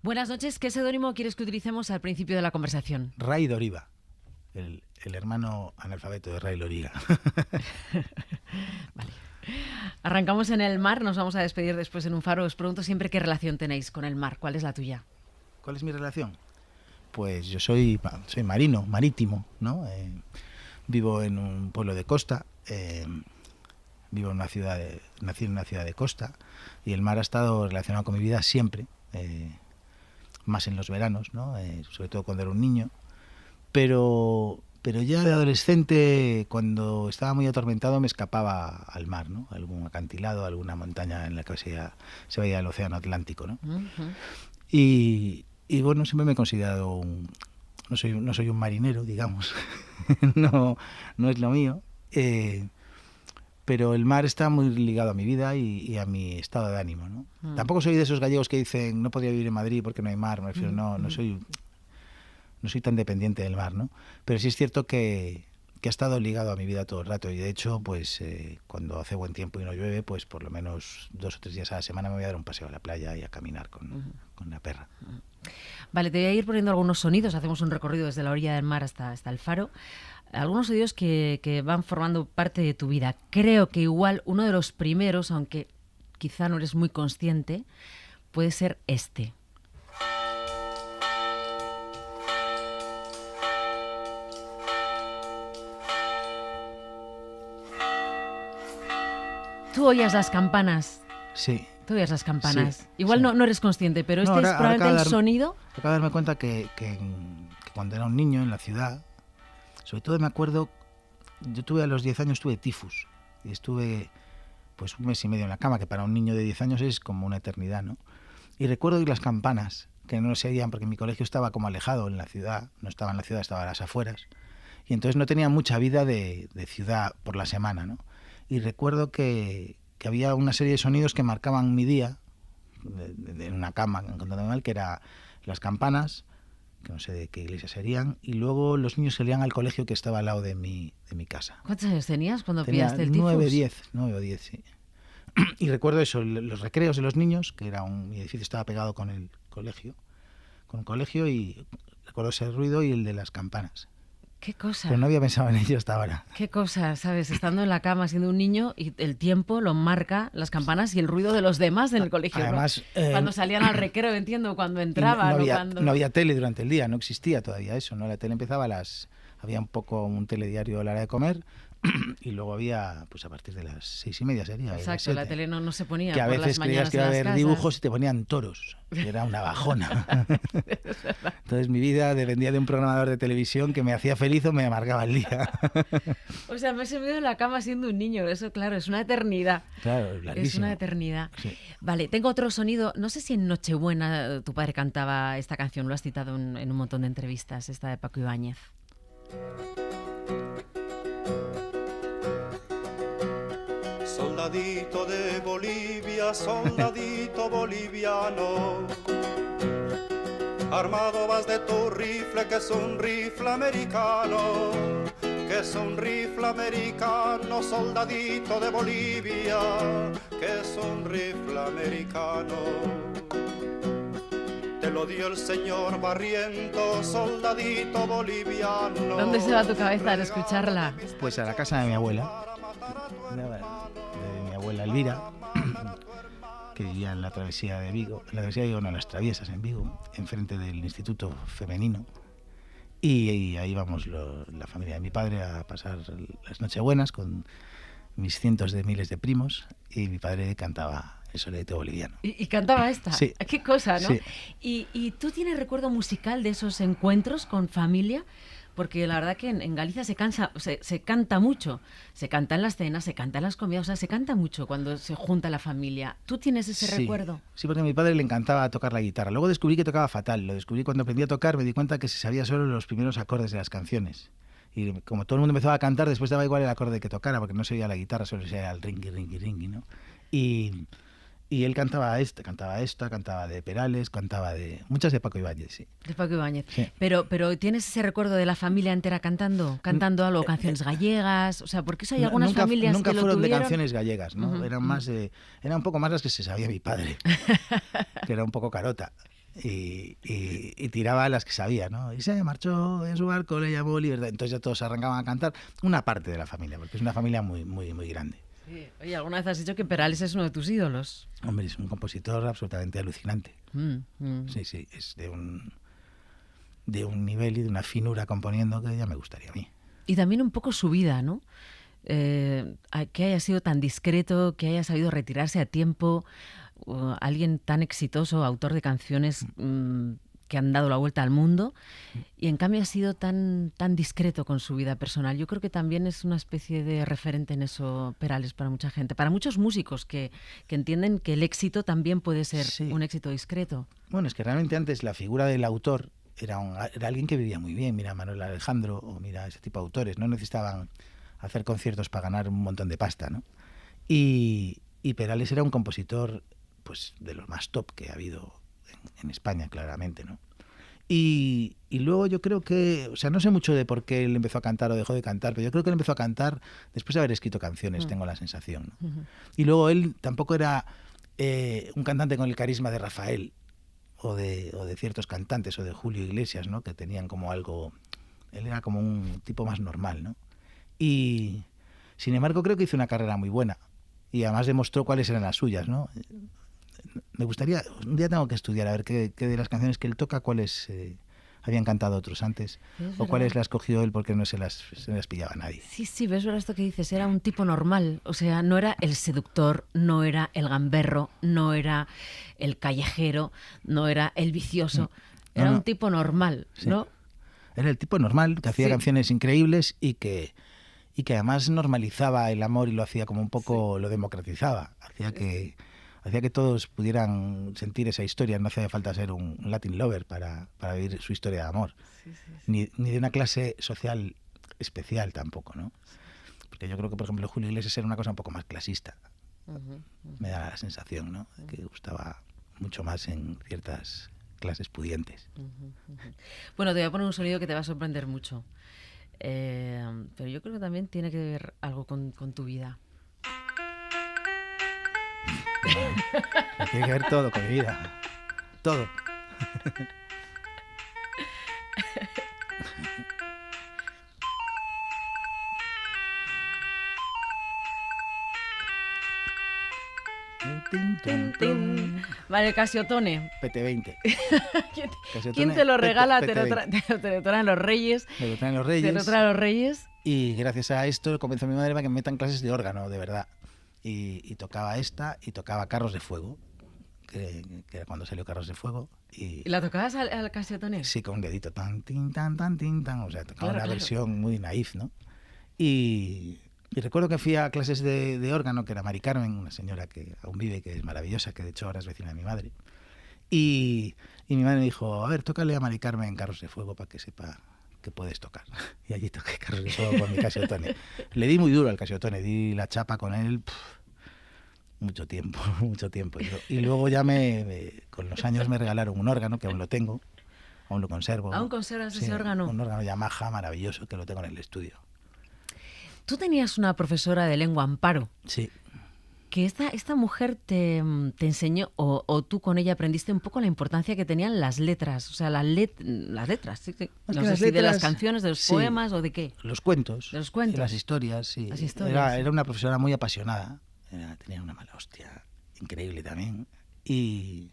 Buenas noches. ¿Qué seudónimo quieres que utilicemos al principio de la conversación? Ray Doriva, el hermano analfabeto de Ray Loriga. Vale. Arrancamos en el mar, nos vamos a despedir después en un faro. Os pregunto siempre qué relación tenéis con el mar. ¿Cuál es la tuya? ¿Cuál es mi relación? Pues yo soy marino, marítimo, ¿no? Vivo en un pueblo de costa, vivo en una ciudad, nací en una ciudad de costa, y el mar ha estado relacionado con mi vida siempre, más en los veranos, ¿no? Sobre todo cuando era un niño, pero ya de adolescente, cuando estaba muy atormentado, me escapaba al mar, ¿no? Algún acantilado, alguna montaña en la que se veía el océano Atlántico, ¿no? Uh-huh. Y bueno, siempre me he considerado no soy un marinero, digamos, no es lo mío, pero el mar está muy ligado a mi vida y a mi estado de ánimo, ¿no? Tampoco soy de esos gallegos que dicen no podría vivir en Madrid porque no hay mar, me refiero, no soy tan dependiente del mar, ¿no? Pero sí es cierto que ha estado ligado a mi vida todo el rato, y de hecho, pues cuando hace buen tiempo y no llueve, pues por lo menos 2 o 3 días a la semana me voy a dar un paseo a la playa y a caminar con la perra. Vale, te voy a ir poniendo algunos sonidos, hacemos un recorrido desde la orilla del mar hasta el faro. Algunos sonidos que van formando parte de tu vida. Creo que igual uno de los primeros, aunque quizá no eres muy consciente, puede ser este. Tú oías las campanas. Sí. Tú oías las campanas. Sí, igual sí. No eres consciente, pero este es probablemente el sonido. Acabo de darme cuenta que cuando era un niño en la ciudad, sobre todo me acuerdo, yo tuve a los 10 años tuve tifus y estuve pues 1 mes y medio en la cama, que para un niño de 10 años es como una eternidad, ¿no? Y recuerdo oír las campanas, que no se oían porque mi colegio estaba como alejado en la ciudad, no estaba en la ciudad, estaba a las afueras, y entonces no tenía mucha vida de ciudad por la semana, ¿no? Y recuerdo que había una serie de sonidos que marcaban mi día, en una cama, encontrándome mal, que era las campanas, que no sé de qué iglesia serían, y luego los niños salían al colegio que estaba al lado de mi casa. ¿Cuántos años tenías cuando pillaste el tifus? 9 o 10, sí. Y recuerdo eso, los recreos de los niños, que era mi edificio estaba pegado con el colegio, y recuerdo ese ruido y el de las campanas. ¿Qué cosa? Pero no había pensado en ello hasta ahora. ¿Qué cosa? ¿Sabes? Estando en la cama siendo un niño y el tiempo lo marca las campanas y el ruido de los demás en el colegio. Además, cuando salían al recreo, entiendo, cuando entraban. No había tele durante el día, no existía todavía eso, ¿no? La tele empezaba había un telediario a la hora de comer, y luego había, pues a partir de las 6:30 sería. Exacto, la tele no se ponía que a por veces las creías mañanas que iba a haber casas. dibujos y te ponían toros, que era una bajona. Entonces mi vida dependía de un programador de televisión que me hacía feliz o me amargaba el día. O sea, me he subido en la cama siendo un niño, eso claro, es una eternidad. Claro, es larguísimo. Es una eternidad. Sí. Vale, tengo otro sonido, no sé si en Nochebuena tu padre cantaba esta canción, lo has citado en un montón de entrevistas, esta de Paco Ibáñez. Soldadito de Bolivia, soldadito boliviano, armado vas de tu rifle, que es un rifle americano, soldadito de Bolivia, que es un rifle americano. Te lo dio el señor Barrientos, soldadito boliviano. ¿Dónde se va tu cabeza al escucharla? Pues a la casa de mi abuela. De mi abuela Elvira, que vivía en la travesía de Vigo, en las Traviesas en Vigo, enfrente del Instituto Femenino, y ahí íbamos la familia de mi padre a pasar las Nochebuenas con mis cientos de miles de primos, y mi padre cantaba el soledito boliviano. ¿Y cantaba esta? Sí. Qué cosa, ¿no? Sí. ¿Y tú tienes recuerdo musical de esos encuentros con familia? Porque la verdad que en Galicia se canta mucho. Se canta en las cenas, se canta en las comidas, o sea, se canta mucho cuando se junta la familia. ¿Tú tienes ese recuerdo? Sí, porque a mi padre le encantaba tocar la guitarra. Luego descubrí que tocaba fatal. Lo descubrí cuando aprendí a tocar, me di cuenta que se sabía solo los primeros acordes de las canciones. Y como todo el mundo empezaba a cantar, después daba igual el acorde que tocara, porque no se oía la guitarra, solo se oía el ringui, ringui, ringui, ¿no? Y él cantaba cantaba de Perales, cantaba de muchas de Paco Ibáñez, sí. De Paco Ibáñez. Sí. Pero ¿tienes ese recuerdo de la familia entera cantando algo, canciones gallegas? O sea, porque eso hay algunas familias nunca que lo fueron tuvieron. de canciones gallegas, ¿no? Eran un poco más las que se sabía mi padre, que era un poco carota. y tiraba las que sabía, ¿no? Y se marchó en su barco, le llamó Libertad. Entonces ya todos arrancaban a cantar, una parte de la familia, porque es una familia muy, muy, muy grande. Sí. Oye, ¿alguna vez has dicho que Perales es uno de tus ídolos? Hombre, es un compositor absolutamente alucinante. Sí, sí, es de un nivel y de una finura componiendo que ya me gustaría a mí. Y también un poco su vida, ¿no? Que haya sido tan discreto, que haya sabido retirarse a tiempo, alguien tan exitoso, autor de canciones que han dado la vuelta al mundo, y en cambio ha sido tan discreto con su vida personal. Yo creo que también es una especie de referente en eso, Perales, para mucha gente, para muchos músicos que entienden que el éxito también puede ser un éxito discreto. Bueno, es que realmente antes la figura del autor era alguien que vivía muy bien. Mira Manuel Alejandro o mira ese tipo de autores, no necesitaban hacer conciertos para ganar un montón de pasta, ¿no? Y Perales era un compositor, pues, de los más top que ha habido en España, claramente, ¿no? Y luego yo creo que, o sea, no sé mucho de por qué él empezó a cantar o dejó de cantar, pero yo creo que él empezó a cantar después de haber escrito canciones, tengo la sensación, ¿no? Y luego él tampoco era un cantante con el carisma de Rafael o de ciertos cantantes o de Julio Iglesias, ¿no? Que tenían como algo, él era como un tipo más normal, ¿no? Y sin embargo creo que hizo una carrera muy buena y además demostró cuáles eran las suyas, ¿no? Me gustaría, un día tengo que estudiar a ver qué de las canciones que él toca, cuáles habían cantado otros antes, o cuáles las cogió él porque no se las pillaba nadie. Sí, ves verdad esto que dices, era un tipo normal, o sea, no era el seductor, no era el gamberro, no era el callejero, no era el vicioso, era un tipo normal, ¿no? Sí. Era el tipo normal, que hacía canciones increíbles y que además normalizaba el amor y lo hacía como un poco, lo democratizaba, hacía que todos pudieran sentir esa historia, no hacía falta ser un Latin lover para vivir su historia de amor, ni de una clase social especial tampoco, ¿no? Porque yo creo que, por ejemplo, Julio Iglesias era una cosa un poco más clasista, me da la sensación, ¿no? Que gustaba mucho más en ciertas clases pudientes. Bueno, te voy a poner un sonido que te va a sorprender mucho, pero yo creo que también tiene que ver algo con tu vida. Tiene que ver todo con mi vida. Todo. Vale, Casiotone. PT20. ¿Quién te lo regala? Te lo traen los Reyes. Me lo traen los Reyes. Te lo traen los Reyes. Y gracias a esto convenció a mi madre para que me metan clases de órgano, de verdad. Y tocaba esta y tocaba Carros de Fuego, que era cuando salió Carros de Fuego. ¿Y la tocabas al Casiotone? Sí, con un dedito, tan, tin, tan, tan, tin, tan. O sea, tocaba una versión muy naif, ¿no? Y recuerdo que fui a clases de órgano, que era Mari Carmen, una señora que aún vive, que es maravillosa, que de hecho ahora es vecina de mi madre. Y mi madre me dijo, a ver, tócale a Mari Carmen Carros de Fuego para que sepa que puedes tocar. Y allí toqué Carros de Fuego con mi Casiotone. Le di muy duro al Casiotone, di la chapa con él, mucho tiempo. Y luego ya con los años me regalaron un órgano, que aún lo tengo, aún lo conservo. ¿Aún conservas ese órgano? Un órgano Yamaha maravilloso, que lo tengo en el estudio. Tú tenías una profesora de lengua, Amparo. Sí. Que esta mujer te enseñó, o tú con ella aprendiste un poco la importancia que tenían las letras, o sea, las letras, ¿sí? No sé si de las canciones, de los poemas o de qué. Los cuentos. De los cuentos. De las historias, sí. Las historias, era una profesora muy apasionada, tenía una mala hostia increíble también, y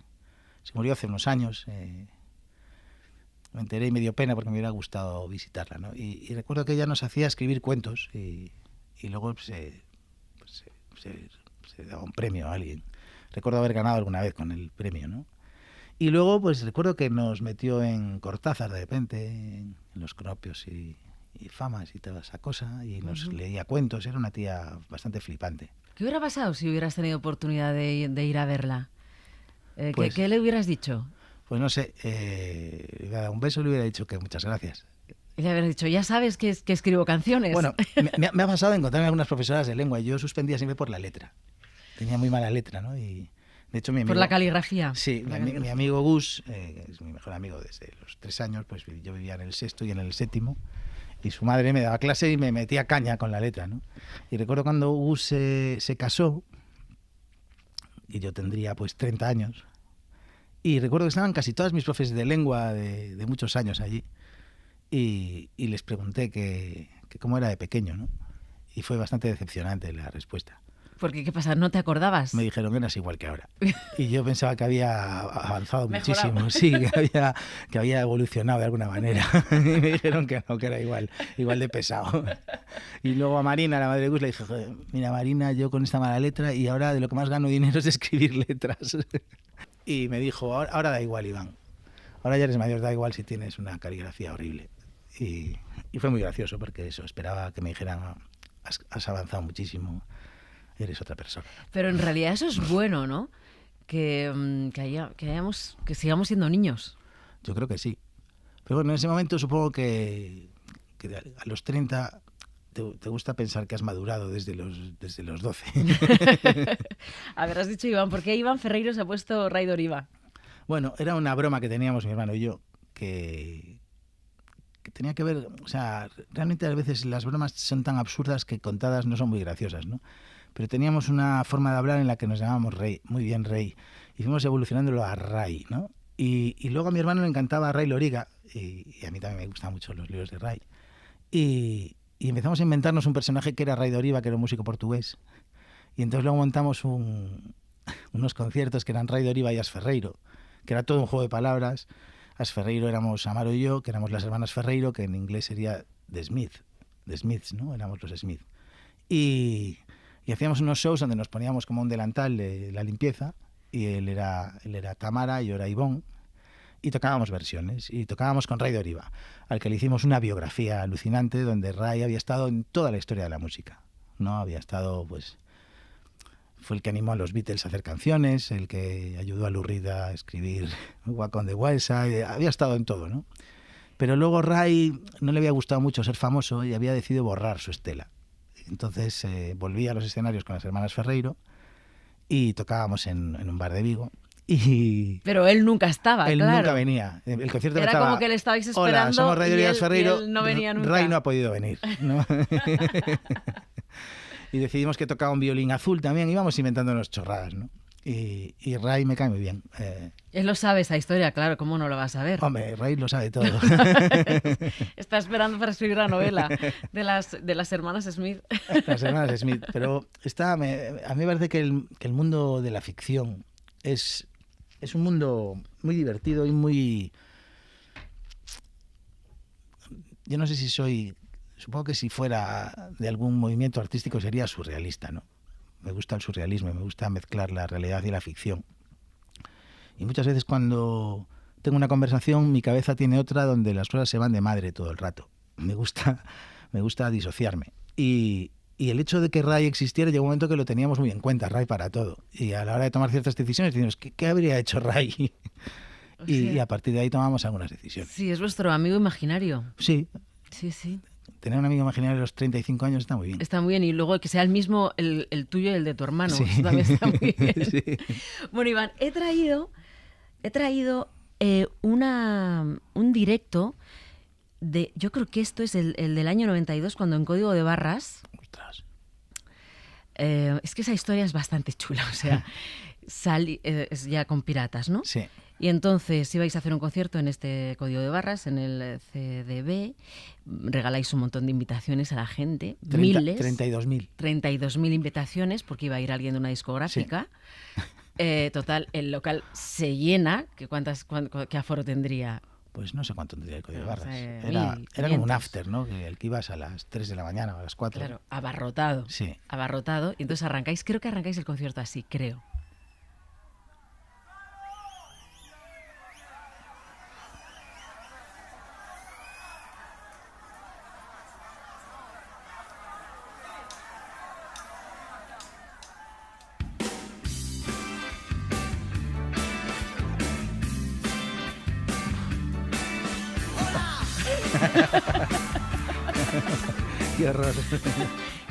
se murió hace unos años. Me enteré y me dio pena porque me hubiera gustado visitarla, ¿no? Y recuerdo que ella nos hacía escribir cuentos y luego se daba un premio a alguien. Recuerdo haber ganado alguna vez con el premio, ¿no? Y luego, pues recuerdo que nos metió en Cortázar de repente, en los cropios y famas y toda esa cosa, y nos leía cuentos. Era una tía bastante flipante. ¿Qué hubiera pasado si hubieras tenido oportunidad de ir a verla? ¿Qué le hubieras dicho? Pues no sé, le hubiera dado un beso y le hubiera dicho que muchas gracias. Y le habrías dicho, ya sabes que escribo canciones. Bueno, me ha pasado encontrarme algunas profesoras de lengua y yo suspendía siempre por la letra. Tenía muy mala letra, ¿no? Y de hecho mi amigo, por la caligrafía. Sí, mi amigo Gus, es mi mejor amigo desde los 3 años, pues yo vivía en el 6º y en el 7º, y su madre me daba clase y me metía caña con la letra, ¿no? Y recuerdo cuando Gus se casó, y yo tendría pues 30 años, Y recuerdo que estaban casi todas mis profes de lengua de muchos años allí. Y les pregunté que cómo era de pequeño, ¿no? Y fue bastante decepcionante la respuesta. Porque, ¿qué pasa? ¿No te acordabas? Me dijeron que eras igual que ahora. Y yo pensaba que había avanzado Mejorado. muchísimo, sí, que había evolucionado de alguna manera. Y me dijeron que no, que era igual de pesado. Y luego a Marina, la madre de Gus, le dije, "Joder, mira Marina, yo con esta mala letra y ahora de lo que más gano dinero es de escribir letras". Y me dijo, ahora da igual, Iván. Ahora ya eres mayor, da igual si tienes una caligrafía horrible. Y fue muy gracioso porque eso, esperaba que me dijeran, has avanzado muchísimo, eres otra persona. Pero en realidad eso es bueno, ¿no? Que sigamos siendo niños. Yo creo que sí. Pero bueno, en ese momento supongo que a los 30 te gusta pensar que has madurado desde los 12. A ver, has dicho Iván, ¿por qué Iván Ferreiro se ha puesto Ray Doriva? Bueno, era una broma que teníamos mi hermano y yo, que tenía que ver, o sea, realmente a veces las bromas son tan absurdas que contadas no son muy graciosas, ¿no? Pero teníamos una forma de hablar en la que nos llamábamos Rey, muy bien Rey, y fuimos evolucionándolo a Ray, ¿no? Y luego a mi hermano le encantaba Ray Loriga, y a mí también me gustan mucho los libros de Ray, y empezamos a inventarnos un personaje que era Ray Doriva, que era un músico portugués, y entonces luego montamos unos conciertos que eran Ray Doriva y As Ferreiro, que era todo un juego de palabras. As Ferreiro éramos Amaro y yo, que éramos las hermanas Ferreiro, que en inglés sería The Smiths, ¿no? Éramos los Smith. Y hacíamos unos shows donde nos poníamos como un delantal de la limpieza, y él era Tamara y yo era Ivonne, y tocábamos versiones, y tocábamos con Ray Doriva, al que le hicimos una biografía alucinante donde Ray había estado en toda la historia de la música, ¿no? Había estado, pues, fue el que animó a los Beatles a hacer canciones, el que ayudó a Lou Reed a escribir Walk on the Wild Side, había estado en todo, ¿no? Pero luego Ray no le había gustado mucho ser famoso y había decidido borrar su estela. Entonces volví a los escenarios con las hermanas Ferreiro y tocábamos en un bar de Vigo. Pero él nunca estaba, él claro. Nunca venía. El concierto era estaba, como que le estabais esperando. Hola, somos Ray Doriva Ferreiro. Y él no venía nunca. Ray no ha podido venir, ¿no? Y decidimos que tocaba un violín azul también, íbamos inventándonos chorradas, ¿no? Y Ray me cae muy bien. Él lo sabe esa historia, claro, ¿cómo no lo va a saber? Ray lo sabe todo. Está esperando para escribir la novela de las hermanas Smith. Las hermanas Smith, pero a mí me parece que el mundo de la ficción es un mundo muy divertido y muy... Yo no sé si supongo que si fuera de algún movimiento artístico sería surrealista, ¿no? Me gusta el surrealismo, me gusta mezclar la realidad y la ficción. Y muchas veces cuando tengo una conversación, mi cabeza tiene otra donde las cosas se van de madre todo el rato. Me gusta disociarme. Y el hecho de que Ray existiera, llegó un momento que lo teníamos muy en cuenta, Ray para todo. Y a la hora de tomar ciertas decisiones, decimos, ¿qué habría hecho Ray? O sea, y a partir de ahí tomamos algunas decisiones. Sí, es vuestro amigo imaginario. Sí. Sí, sí. Tener un amigo imaginario a los 35 años está muy bien. Está muy bien. Y luego que sea el mismo, el tuyo y el de tu hermano. Sí. Eso también está muy bien. Sí. Bueno, Iván, he traído un directo de... Yo creo que esto es el del año 92, cuando en Código de Barras... Ostras. Es que esa historia es bastante chula. O sea, es ya con piratas, ¿no? Sí. Y entonces ibais a hacer un concierto en este Código de Barras, en el CDB, regaláis un montón de invitaciones a la gente, miles. 32.000. 32.000 invitaciones, porque iba a ir alguien de una discográfica. Sí. Total, el local se llena. ¿Qué aforo tendría? Pues no sé cuánto tendría el Código de Barras. Era como un after, ¿no? El que ibas a las 3 de la mañana o a las 4. Claro, abarrotado. Sí. Abarrotado. Y entonces creo que arrancáis el concierto así, creo. Qué horror.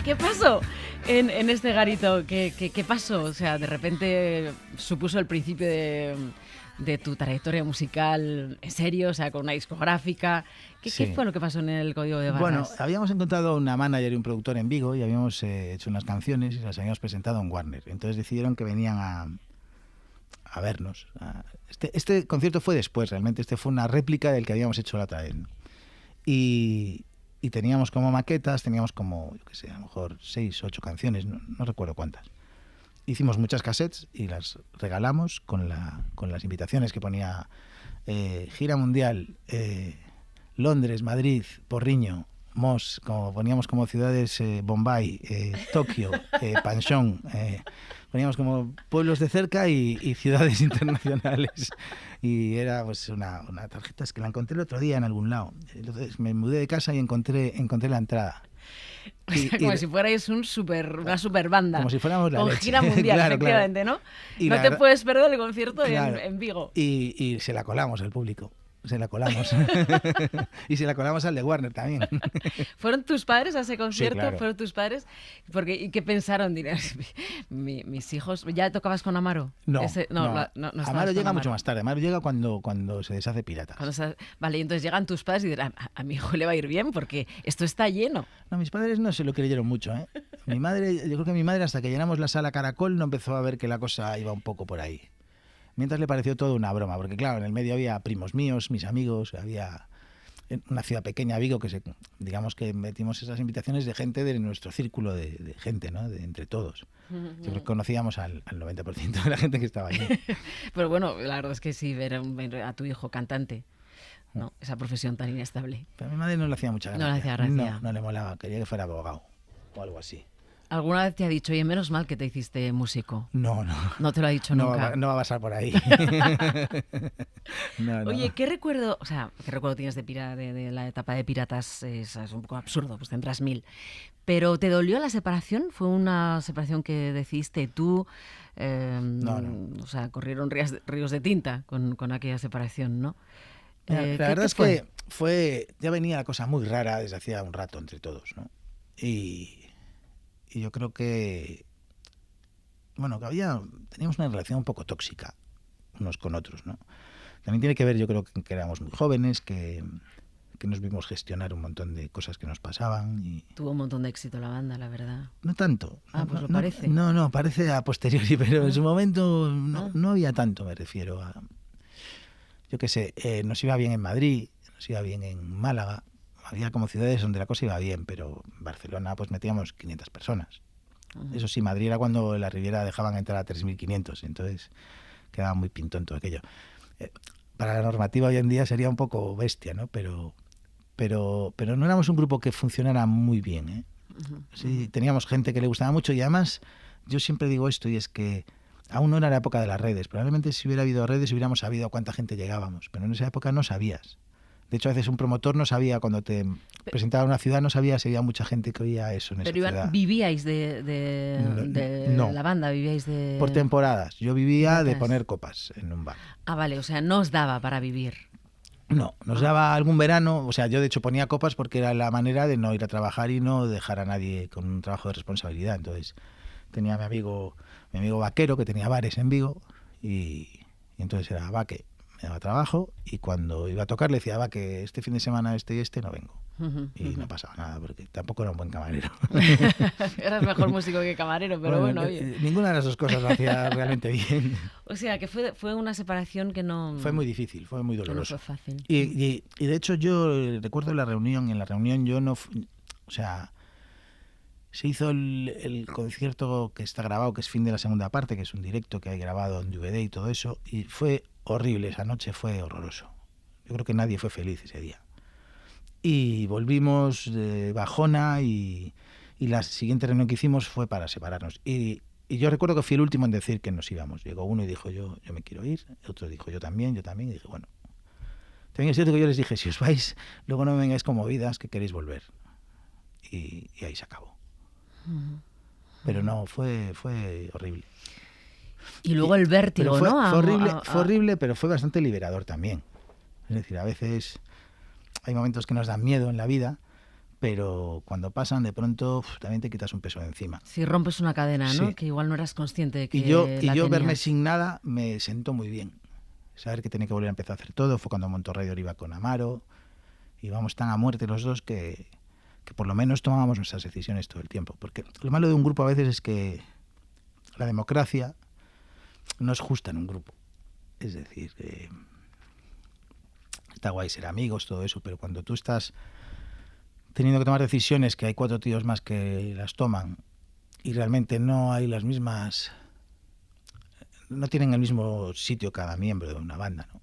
¿Qué pasó en este garito? ¿Qué pasó? O sea, de repente supuso el principio de tu trayectoria musical en serio, o sea, con una discográfica. ¿Qué fue lo que pasó en el Código de Barras? Bueno, habíamos encontrado una manager y un productor en Vigo y habíamos hecho unas canciones y las habíamos presentado en Warner. Entonces decidieron que venían a a vernos. Este concierto fue después, realmente. Este fue una réplica del que habíamos hecho la otra vez, ¿no? Y teníamos como maquetas, teníamos como, yo qué sé, a lo mejor 6 o 8 canciones, no recuerdo cuántas. Hicimos muchas cassettes y las regalamos con las invitaciones que ponía gira mundial, Londres, Madrid, Porriño, Mos, como poníamos como ciudades, Bombay, Tokio, Panchón, poníamos como pueblos de cerca y ciudades internacionales. Y era pues una tarjeta, es que la encontré el otro día en algún lado. Entonces me mudé de casa y encontré la entrada. O sea, como si fuerais una super banda. Como si fuéramos la con leche. gira mundial, Claro, efectivamente, claro. ¿no? Y No la te verdad- puedes perder el concierto Claro. en Vigo. Y se la colamos al público. Se la colamos. Y se la colamos al de Warner también. ¿Fueron tus padres a ese concierto? claro. ¿Fueron tus padres? ¿Y qué pensaron? Dirás, mis hijos... ¿Ya tocabas con Amaro? No, no estabas Amaro con llega mucho más tarde. Amaro llega cuando se deshace Piratas. Vale, y entonces llegan tus padres y dirán, a mi hijo le va a ir bien porque esto está lleno. No, mis padres no se lo creyeron mucho, ¿eh? Yo creo que mi madre, hasta que llenamos la sala Caracol, no empezó a ver que la cosa iba un poco por ahí. Mientras le pareció todo una broma, porque claro, en el medio había primos míos, mis amigos, había en una ciudad pequeña, Vigo, digamos que metimos esas invitaciones de gente de nuestro círculo de gente, ¿no? De entre todos. Yo creo que conocíamos al 90% de la gente que estaba allí. Pero bueno, la verdad es que sí, ver a tu hijo cantante, ¿no? Esa profesión tan inestable. Pero a mi madre no le hacía mucha gracia. No le hacía gracia. No le molaba, quería que fuera abogado o algo así. ¿Alguna vez te ha dicho, oye, menos mal que te hiciste músico? No. No te lo ha dicho nunca. No va a pasar por ahí. No. Oye, ¿qué recuerdo tienes de la etapa de Piratas? Es un poco absurdo, pues tendrás 1000. Pero ¿te dolió la separación? ¿Fue una separación que decidiste tú? No. O sea, corrieron ríos de tinta con aquella separación, ¿no? La verdad es que ya venía la cosa muy rara desde hacía un rato entre todos, ¿no? Y yo creo que, bueno, teníamos una relación un poco tóxica unos con otros, ¿no? También tiene que ver, yo creo, que éramos muy jóvenes, que nos vimos gestionar un montón de cosas que nos pasaban. Y tuvo un montón de éxito la banda, la verdad. No tanto. Pues lo no, parece. No, parece a posteriori, pero en su momento no había tanto, me refiero a... Yo qué sé, nos iba bien en Madrid, nos iba bien en Málaga. Había como ciudades donde la cosa iba bien, pero en Barcelona pues metíamos 500 personas. Eso sí, Madrid era cuando en la Riviera dejaban entrar a 3.500, entonces quedaba muy pintón todo aquello. Para la normativa hoy en día sería un poco bestia, ¿no? Pero no éramos un grupo que funcionara muy bien, ¿eh? Sí, teníamos gente que le gustaba mucho y además yo siempre digo esto, y es que aún no era la época de las redes. Probablemente si hubiera habido redes hubiéramos sabido a cuánta gente llegábamos, pero en esa época no sabías. De hecho, a veces un promotor no sabía, cuando te presentaba a una ciudad, no sabía si había mucha gente que oía eso en esa ciudad. Pero ¿vivíais de No. la banda? ¿Vivíais de...? Por temporadas. Yo vivía de poner copas en un bar. Ah, vale, o sea, no os daba para vivir. No, nos daba algún verano, o sea, yo de hecho ponía copas porque era la manera de no ir a trabajar y no dejar a nadie con un trabajo de responsabilidad. Entonces tenía mi amigo Vaquero, que tenía bares en Vigo, y entonces era Vaque, me daba trabajo, y cuando iba a tocar le decía, que este fin de semana este y este no vengo. Y no pasaba nada, porque tampoco era un buen camarero. Eras mejor músico que camarero, pero bueno, oye. Ninguna de las dos cosas lo hacía realmente bien. O sea, que fue una separación que no... Fue muy difícil, fue muy doloroso. No fue fácil. Y de hecho yo recuerdo en la reunión yo no... O sea, se hizo el concierto que está grabado, que es fin de la segunda parte, que es un directo que hay grabado en DVD y todo eso, y fue horrible, esa noche fue horroroso. Yo creo que nadie fue feliz ese día. Y volvimos de bajona y la siguiente reunión que hicimos fue para separarnos. Y yo recuerdo que fui el último en decir que nos íbamos. Llegó uno y dijo, yo me quiero ir. El otro dijo, yo también. Y dije, bueno. También es cierto que yo les dije, si os vais, luego no me vengáis con movidas, que queréis volver. Y ahí se acabó. Pero no, fue horrible. Y luego el vértigo, ¿no? Fue horrible, pero fue bastante liberador también. Es decir, a veces hay momentos que nos dan miedo en la vida, pero cuando pasan, de pronto también te quitas un peso de encima. Si rompes una cadena, ¿no? Sí. Que igual no eras consciente de que Y yo tenías. verme sin nada me sentó muy bien. Saber que tenía que volver a empezar a hacer todo. Fue cuando Montorrey iba con Amaro. Íbamos tan a muerte los dos que por lo menos tomábamos nuestras decisiones todo el tiempo. Porque lo malo de un grupo a veces es que la democracia no es justa en un grupo. Es decir, está guay ser amigos, todo eso, pero cuando tú estás teniendo que tomar decisiones que hay 4 tíos más que las toman y realmente no hay las mismas, no tienen el mismo sitio cada miembro de una banda, ¿no?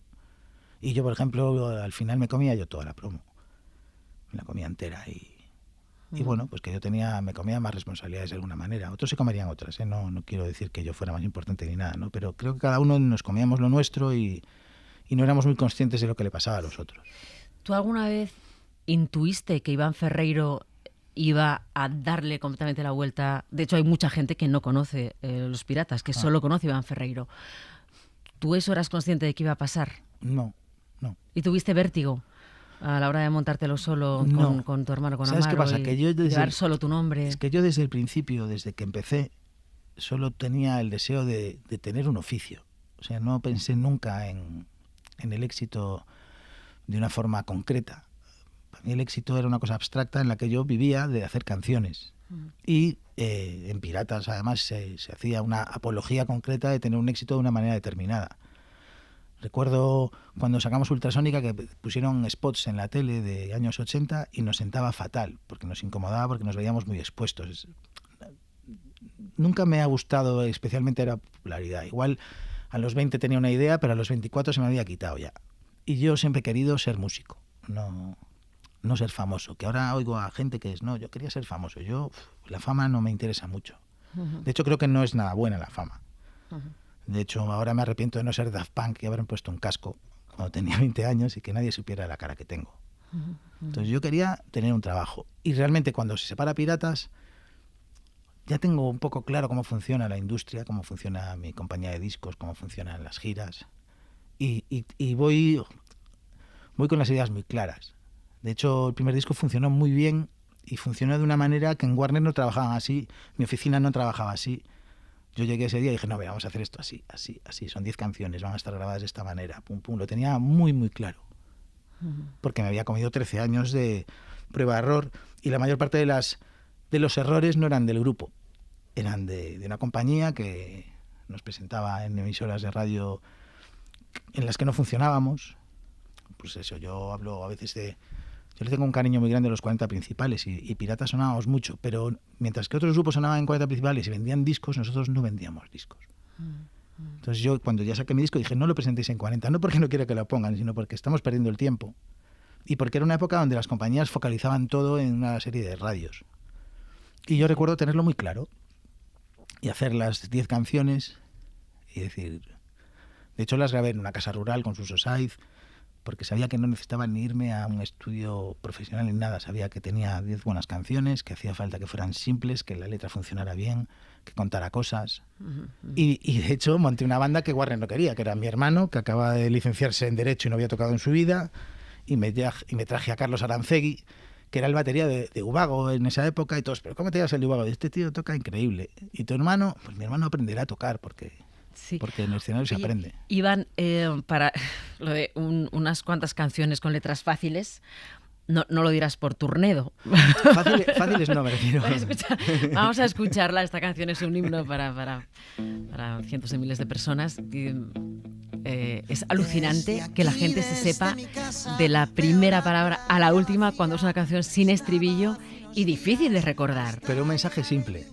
Y yo, por ejemplo, al final me comía yo toda la promo, me la comía entera y bueno, pues que me comía más responsabilidades de alguna manera. Otros se comerían otras, ¿eh? No quiero decir que yo fuera más importante ni nada, ¿no? Pero creo que cada uno nos comíamos lo nuestro y no éramos muy conscientes de lo que le pasaba a los otros. ¿Tú alguna vez intuiste que Iván Ferreiro iba a darle completamente la vuelta? De hecho, hay mucha gente que no conoce Los Piratas, que solo conoce a Iván Ferreiro. ¿Tú eso eras consciente de que iba a pasar? No. ¿Y tuviste vértigo a la hora de montártelo solo con tu hermano, con ¿Sabes Amaro? qué pasa? Que yo llevar solo tu nombre. Es que yo desde el principio, desde que empecé, solo tenía el deseo de tener un oficio. O sea, no pensé nunca en el éxito de una forma concreta. Para mí el éxito era una cosa abstracta en la que yo vivía de hacer canciones. Y en Piratas, además, se hacía una apología concreta de tener un éxito de una manera determinada. Recuerdo cuando sacamos Ultrasónica que pusieron spots en la tele de años 80 y nos sentaba fatal, porque nos incomodaba, porque nos veíamos muy expuestos. Nunca me ha gustado especialmente la popularidad. Igual a los 20 tenía una idea, pero a los 24 se me había quitado ya. Y yo siempre he querido ser músico, no ser famoso. Que ahora oigo a gente que es, no, yo quería ser famoso. La fama no me interesa mucho. De hecho, creo que no es nada buena la fama. De hecho, ahora me arrepiento de no ser Daft Punk y haberme puesto un casco cuando tenía 20 años y que nadie supiera la cara que tengo. Entonces yo quería tener un trabajo. Y realmente cuando se separa Piratas, ya tengo un poco claro cómo funciona la industria, cómo funciona mi compañía de discos, cómo funcionan las giras. Y voy con las ideas muy claras. De hecho, el primer disco funcionó muy bien y funcionó de una manera que en Warner no trabajaban así, mi oficina no trabajaba así. Yo llegué ese día y dije, no, vamos a hacer esto así, son 10 canciones, van a estar grabadas de esta manera, pum, pum, lo tenía muy, muy claro. Porque me había comido 13 años de prueba-error y la mayor parte de los errores no eran del grupo, eran de una compañía que nos presentaba en emisoras de radio en las que no funcionábamos. Pues eso, yo hablo a veces yo le tengo un cariño muy grande a los 40 principales y Piratas sonábamos mucho, pero mientras que otros grupos sonaban en 40 principales y vendían discos, nosotros no vendíamos discos. Entonces yo cuando ya saqué mi disco dije, no lo presentéis en 40, no porque no quiera que lo pongan, sino porque estamos perdiendo el tiempo. Y porque era una época donde las compañías focalizaban todo en una serie de radios. Y yo recuerdo tenerlo muy claro y hacer las 10 canciones y decir... De hecho las grabé en una casa rural con Suso Saiz, porque sabía que no necesitaba ni irme a un estudio profesional ni nada. Sabía que tenía 10 buenas canciones, que hacía falta que fueran simples, que la letra funcionara bien, que contara cosas. Y de hecho monté una banda que Warner no quería, que era mi hermano, que acaba de licenciarse en Derecho y no había tocado en su vida, y me traje a Carlos Arancegui, que era el batería de Ubago en esa época, y todos, ¿pero cómo te llevas el de Ubago? Este tío toca increíble. ¿Y tu hermano? Pues mi hermano aprenderá a tocar, porque en el escenario se aprende. Iván, para lo de unas cuantas canciones con letras fáciles, no lo dirás por Turnedo. Fáciles no, me refiero. Vamos a escucharla. Esta canción es un himno para cientos de miles de personas. Es alucinante que la gente se sepa de la primera palabra a la última cuando es una canción sin estribillo y difícil de recordar. Pero un mensaje simple.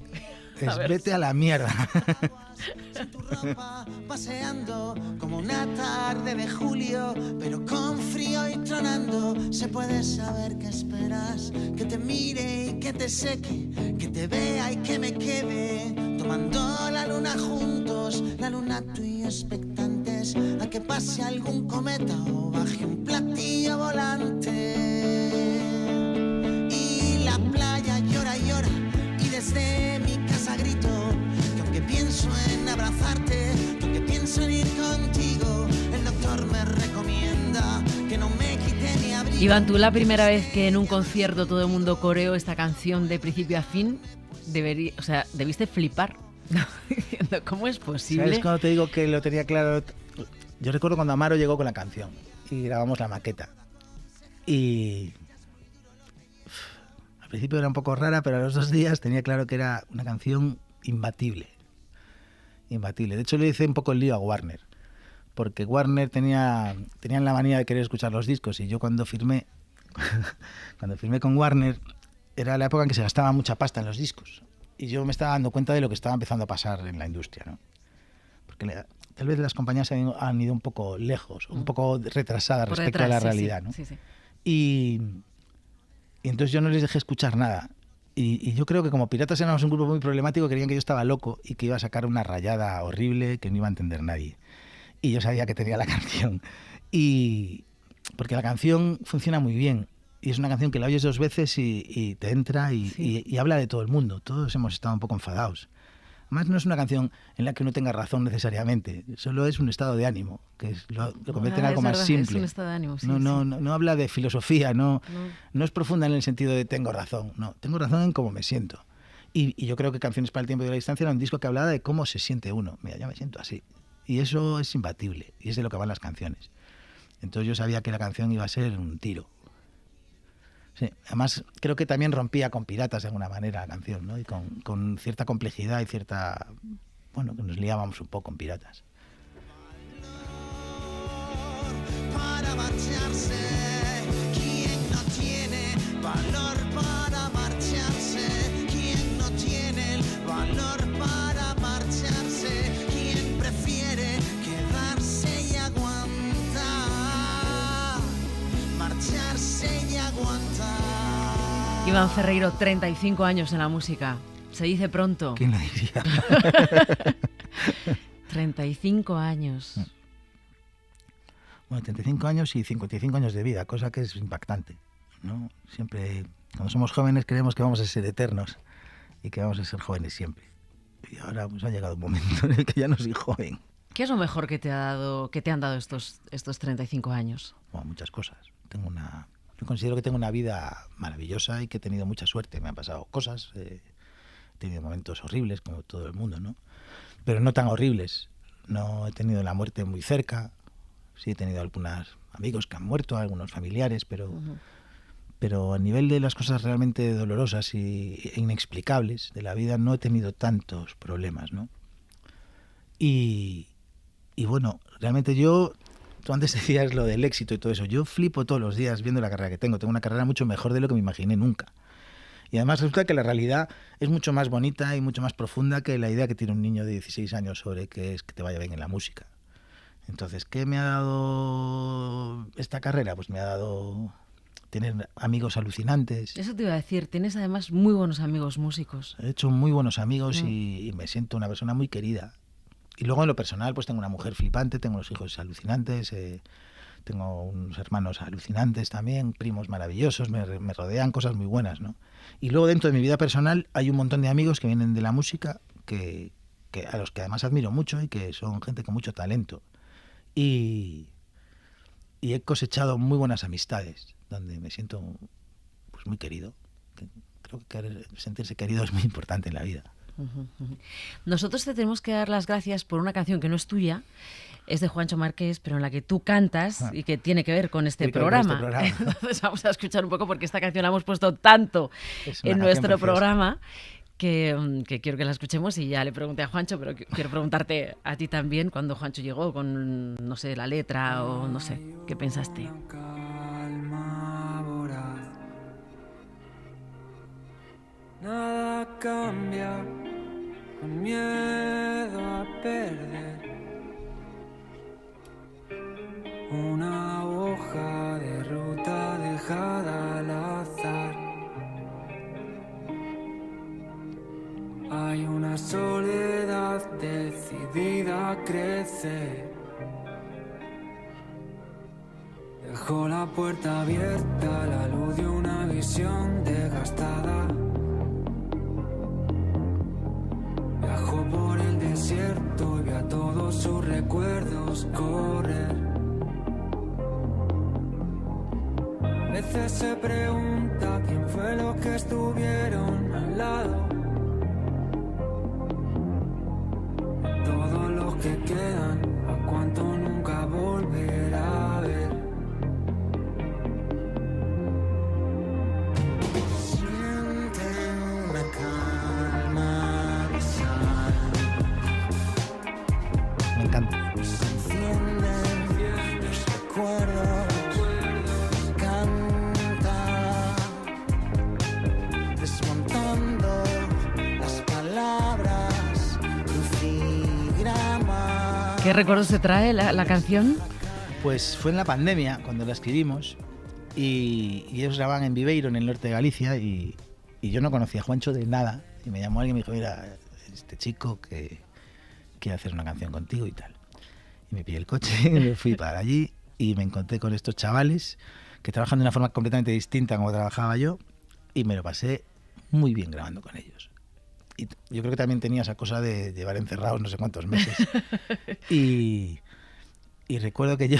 Vete a la mierda. Paseando como una tarde de julio, pero con frío y tronando. Se puede saber qué esperas, que te mire y que te seque, que te vea y que me quede. Tomando la luna juntos, la luna tú y yo expectantes, a que pase algún cometa o baje un platillo volante. Y la playa llora y llora, y desde mi casa grito que aunque pienso en abrazarte, que aunque pienso en ir contigo, el doctor me recomienda que no me quite mi abrigo. Iván, tú la primera vez que en un concierto todo el mundo coreó esta canción de principio a fin, debiste flipar. ¿Cómo es posible? ¿Sabes cuando te digo que lo tenía claro? Yo recuerdo cuando Amaro llegó con la canción y grabamos la maqueta. Y al principio era un poco rara, pero a los 2 días tenía claro que era una canción imbatible. De hecho le hice un poco el lío a Warner, porque Warner tenían la manía de querer escuchar los discos, y yo cuando firmé con Warner era la época en que se gastaba mucha pasta en los discos, y yo me estaba dando cuenta de lo que estaba empezando a pasar en la industria, ¿no? Porque tal vez las compañías han ido un poco lejos, un poco retrasadas respecto a la realidad, ¿no? Sí, sí. Y entonces yo no les dejé escuchar nada. Y yo creo que como Piratas éramos un grupo muy problemático, creían que yo estaba loco y que iba a sacar una rayada horrible que no iba a entender nadie. Y yo sabía que tenía la canción. Porque la canción funciona muy bien. Y es una canción que la oyes 2 veces y te entra y habla de todo el mundo. Todos hemos estado un poco enfadados. Además, no es una canción en la que uno tenga razón necesariamente. Solo es un estado de ánimo, que lo convierte en algo más simple. Es un estado de ánimo, sí, no habla de filosofía, no es profunda en el sentido de tengo razón. No, tengo razón en cómo me siento. Y yo creo que Canciones para el tiempo y la distancia era un disco que hablaba de cómo se siente uno. Mira, yo me siento así. Y eso es imbatible. Y es de lo que van las canciones. Entonces yo sabía que la canción iba a ser un tiro. Sí, además creo que también rompía con Piratas de alguna manera la canción, ¿no? Y con cierta complejidad y cierta... Bueno, que nos liábamos un poco en Piratas. Para marcharse, ¿quién no tiene valor para marcharse? ¿Quién no tiene el valor para marcharse? ¿Quién prefiere quedarse y aguantar? Marcharse y aguantar. Iván Ferreiro, 35 años en la música. Se dice pronto. ¿Quién lo diría? 35 años. Bueno, 35 años y 55 años de vida, cosa que es impactante, ¿no? Siempre, cuando somos jóvenes, creemos que vamos a ser eternos y que vamos a ser jóvenes siempre. Y ahora pues ha llegado un momento en el que ya no soy joven. ¿Qué es lo mejor que te han dado estos 35 años? Bueno, muchas cosas. Yo considero que tengo una vida maravillosa y que he tenido mucha suerte. Me han pasado cosas, he tenido momentos horribles, como todo el mundo, ¿no? Pero no tan horribles. No he tenido la muerte muy cerca. Sí he tenido algunos amigos que han muerto, algunos familiares, pero a nivel de las cosas realmente dolorosas e inexplicables de la vida no he tenido tantos problemas, ¿no? Y bueno, realmente tú antes decías lo del éxito y todo eso. Yo flipo todos los días viendo la carrera que tengo. Tengo una carrera mucho mejor de lo que me imaginé nunca. Y además resulta que la realidad es mucho más bonita y mucho más profunda que la idea que tiene un niño de 16 años sobre qué es que te vaya bien en la música. Entonces, ¿qué me ha dado esta carrera? Pues me ha dado tener amigos alucinantes. Eso te iba a decir, tienes además muy buenos amigos músicos. He hecho muy buenos amigos y me siento una persona muy querida. Y luego en lo personal, pues tengo una mujer flipante, tengo unos hijos alucinantes, tengo unos hermanos alucinantes también, primos maravillosos, me rodean cosas muy buenas, ¿no? Y luego dentro de mi vida personal hay un montón de amigos que vienen de la música, que a los que además admiro mucho y que son gente con mucho talento. Y he cosechado muy buenas amistades, donde me siento pues muy querido. Creo que sentirse querido es muy importante en la vida. Nosotros te tenemos que dar las gracias por una canción que no es tuya, es de Juancho Márquez, pero en la que tú cantas y que tiene que ver con este programa. Entonces vamos a escuchar un poco, porque esta canción la hemos puesto tanto en nuestro programa que quiero que la escuchemos. Y ya le pregunté a Juancho, pero quiero preguntarte a ti también, cuando Juancho llegó con, no sé, la letra o no sé, ¿qué pensaste? Nada cambia, con miedo a perder. Una hoja de ruta dejada al azar. Hay una soledad decidida a crecer. Dejó la puerta abierta a la luz de una visión desgastada. Viajó por el desierto y vi a todos sus recuerdos correr. A veces se pregunta quién fue los que estuvieron al lado. De todos los que quedan, a cuánto nunca volverá a ver. Siente una calma abisal. Me encanta. Se enciende ¿Qué recuerdos te trae la canción? Pues fue en la pandemia cuando la escribimos y ellos grababan en Viveiro, en el norte de Galicia, y yo no conocía a Juancho de nada. Y me llamó alguien y me dijo, mira, este chico que quiere hacer una canción contigo y tal. Y me pillé el coche y me fui para allí y me encontré con estos chavales que trabajan de una forma completamente distinta a como trabajaba yo, y me lo pasé muy bien grabando con ellos. Y yo creo que también tenía esa cosa de llevar encerrados no sé cuántos meses. Y recuerdo que yo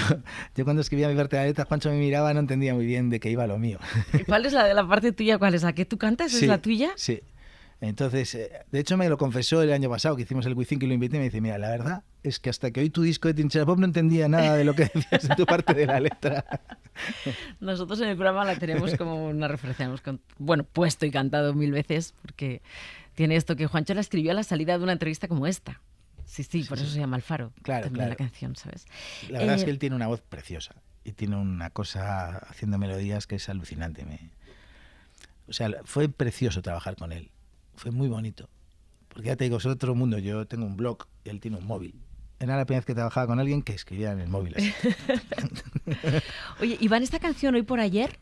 cuando escribía mi parte de la letra, Juancho me miraba, no entendía muy bien de qué iba lo mío. ¿Y cuál es la parte tuya? ¿Cuál es la que tú cantas? Sí, ¿Es la tuya? Sí. Entonces, de hecho me lo confesó el año pasado que hicimos el Wizzing, que lo invité, y me dice, mira, la verdad es que hasta que oí tu disco de Trinchera Pop no entendía nada de lo que decías en tu parte de la letra. Nosotros en el programa la tenemos como una referencia, hemos puesto y cantado 1000 veces, porque tiene esto que Juancho la escribió a la salida de una entrevista como esta. Sí, por eso se llama El Faro, claro, también claro. La canción, ¿sabes? La verdad es que él tiene una voz preciosa y tiene una cosa haciendo melodías que es alucinante. O sea, fue precioso trabajar con él. Fue muy bonito. Porque ya te digo, es otro mundo. Yo tengo un blog y él tiene un móvil. Era la primera vez que trabajaba con alguien que escribía en el móvil. Así. Oye, Iván, esta canción Hoy por Ayer,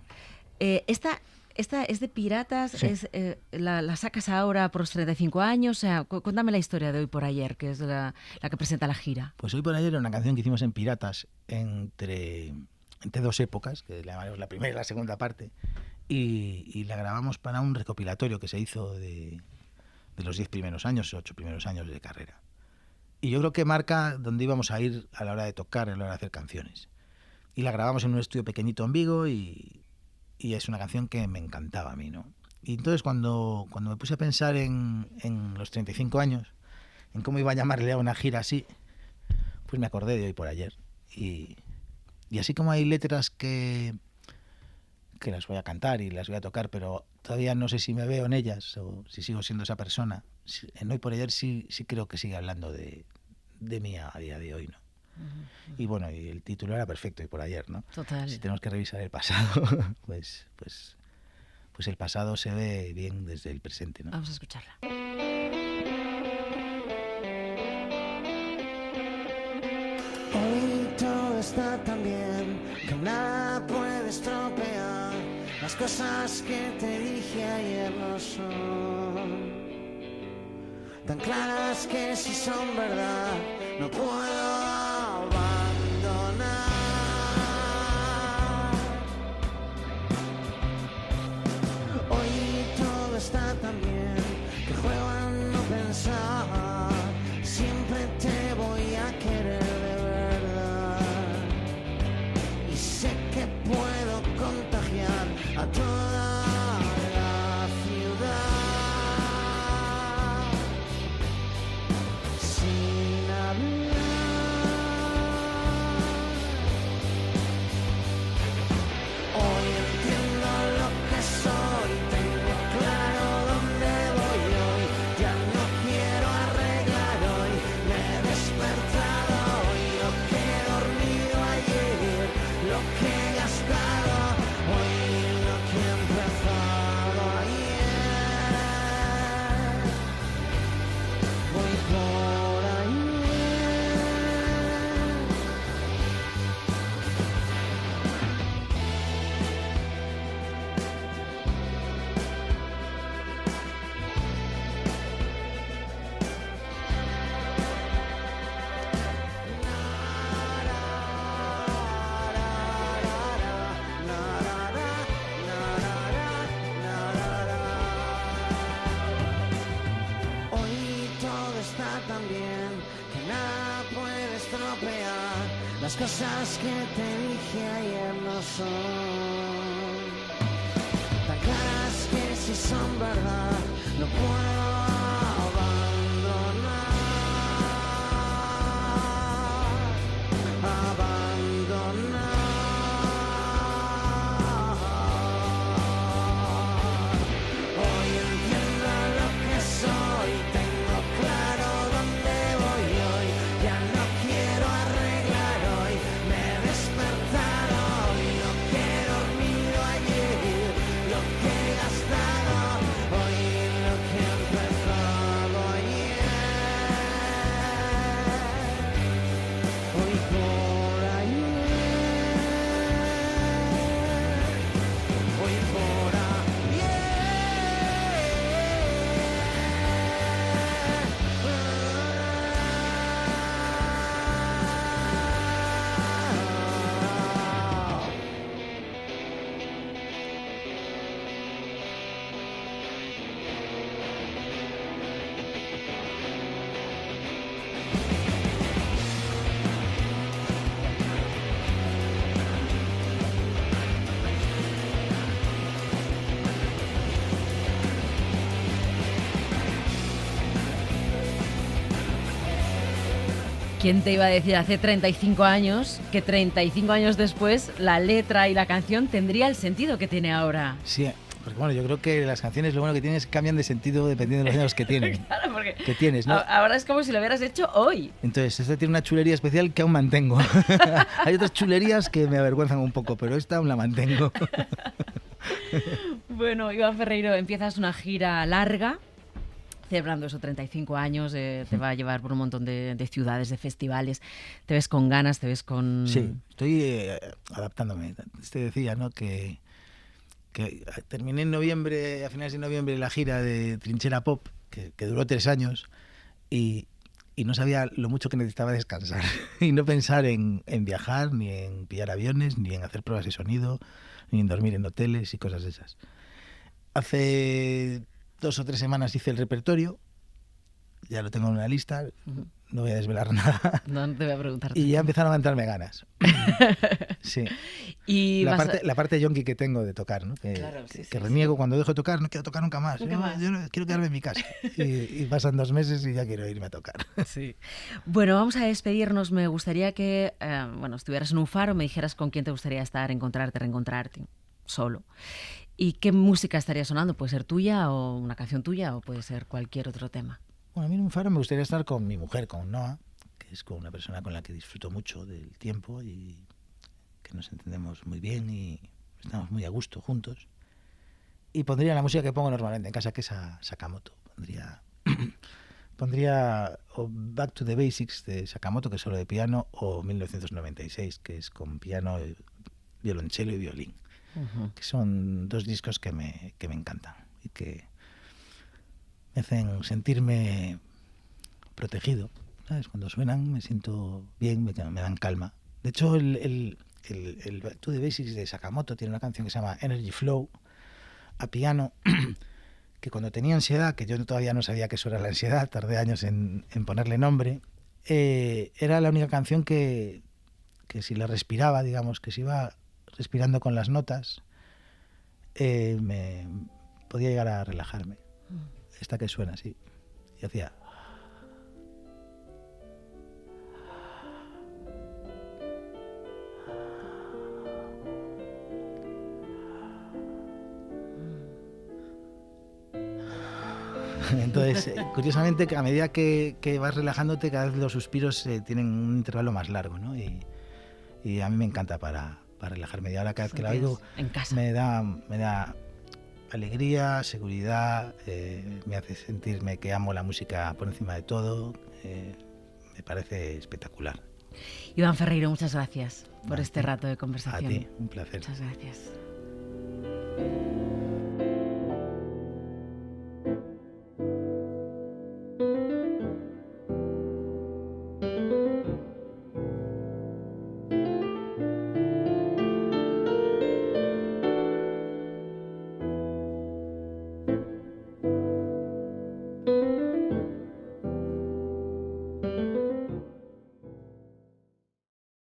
esta es de Piratas, Sí. la sacas ahora por los 35 años. O sea, cuéntame la historia de Hoy por Ayer, que es la que presenta la gira. Pues Hoy por Ayer era una canción que hicimos en Piratas entre dos épocas, que la llamamos la primera y la segunda parte, y la grabamos para un recopilatorio que se hizo de los 10 primeros años, 8 primeros años de carrera. Y yo creo que marca dónde íbamos a ir a la hora de tocar, a la hora de hacer canciones. Y la grabamos en un estudio pequeñito en Vigo y es una canción que me encantaba a mí, ¿no? Y entonces cuando me puse a pensar en los 35 años, en cómo iba a llamarle a una gira así, pues me acordé de Hoy por Ayer. Y así como hay letras que las voy a cantar y las voy a tocar, pero todavía no sé si me veo en ellas o si sigo siendo esa persona, en Hoy por Ayer sí creo que sigue hablando de mí a día de hoy, ¿no? Y bueno, y el título era perfecto, Hoy por Ayer, ¿no? Total. Si tenemos que revisar el pasado, pues el pasado se ve bien desde el presente, ¿no? Vamos a escucharla. Hoy todo está tan bien que nada puede estropear. Las cosas que te dije ayer no son tan claras que si son verdad no puedo abandonar. Hoy todo está tan bien que juego a no pensar. Siempre te voy a querer de verdad. Y sé que puedo contagiar a toda la ciudad sin hablar. Hoy entiendo lo que soy, tengo claro dónde voy hoy. Ya no quiero arreglar hoy, me he despertado hoy. Lo que he dormido ayer, lo que he gastado hoy, lo que he empezado ayer. Voy por ayer. Hoy todo está tan bien que nada puede estropear. Las cosas que te dije ayer no son tan claras que si son verdad no puedo abandonar. Hoy entiendo lo que soy, tengo claro dónde voy hoy. Ya no quiero arreglar hoy, me he despertado hoy. Lo que he dormido ayer, lo que he gastado hoy, ¿Quién te iba a decir hace 35 años que 35 años después la letra y la canción tendría el sentido que tiene ahora? Sí, porque bueno, yo creo que las canciones lo bueno que tienen es que cambian de sentido dependiendo de los años que tienen. Claro, porque que tienes, ¿no? ahora es como si lo hubieras hecho hoy. Entonces, esta tiene una chulería especial que aún mantengo. Hay otras chulerías que me avergüenzan un poco, pero esta aún la mantengo. Bueno, Iván Ferreiro, empiezas una gira larga, celebrando esos 35 años, te va a llevar por un montón de ciudades, de festivales. Te ves con ganas, te ves con... Sí, estoy adaptándome. Te decía, ¿no?, que terminé en noviembre, a finales de noviembre, la gira de Trinchera Pop, que duró 3 años, y no sabía lo mucho que necesitaba descansar y no pensar en viajar, ni en pillar aviones, ni en hacer pruebas de sonido, ni en dormir en hoteles y cosas de esas. Hace 2 o 3 semanas hice el repertorio, ya lo tengo en una lista, no voy a desvelar nada. No te voy a preguntar. Y ya empezaron a entrarme ganas. Sí. Y la parte yonki que tengo de tocar, ¿no? Claro, que reniego cuando dejo de tocar, no quiero tocar nunca más. Nunca más. Yo quiero quedarme en mi casa. Y pasan 2 meses y ya quiero irme a tocar. Sí. Bueno, vamos a despedirnos. Me gustaría que estuvieras en un faro, me dijeras con quién te gustaría estar, encontrarte, reencontrarte, solo. ¿Y qué música estaría sonando? ¿Puede ser tuya o una canción tuya o puede ser cualquier otro tema? Bueno, a mí en un faro me gustaría estar con mi mujer, con Noa, que es con una persona con la que disfruto mucho del tiempo y que nos entendemos muy bien y estamos muy a gusto juntos. Y pondría la música que pongo normalmente en casa, que es a Sakamoto. Pondría o Back to the Basics de Sakamoto, que es solo de piano, o 1996, que es con piano, violonchelo y violín. Que son 2 discos que me encantan y que me hacen sentirme protegido, ¿sabes? Cuando suenan me siento bien, me dan calma. De hecho, el Back to the Basics de Sakamoto tiene una canción que se llama Energy Flow, a piano, que cuando tenía ansiedad, que yo todavía no sabía que eso era la ansiedad, tardé años en ponerle nombre, era la única canción que si la respiraba, digamos, que si iba respirando con las notas, me podía llegar a relajarme. Esta que suena así. Y hacía... Entonces, curiosamente, a medida que vas relajándote, cada vez los suspiros tienen un intervalo más largo, ¿no? Y a mí me encanta para relajarme. Y ahora cada vez que la oigo en casa. me da alegría, seguridad, me hace sentirme que amo la música por encima de todo. Me parece espectacular. Iván Ferreiro, muchas gracias por este rato de conversación. A ti, un placer. Muchas gracias.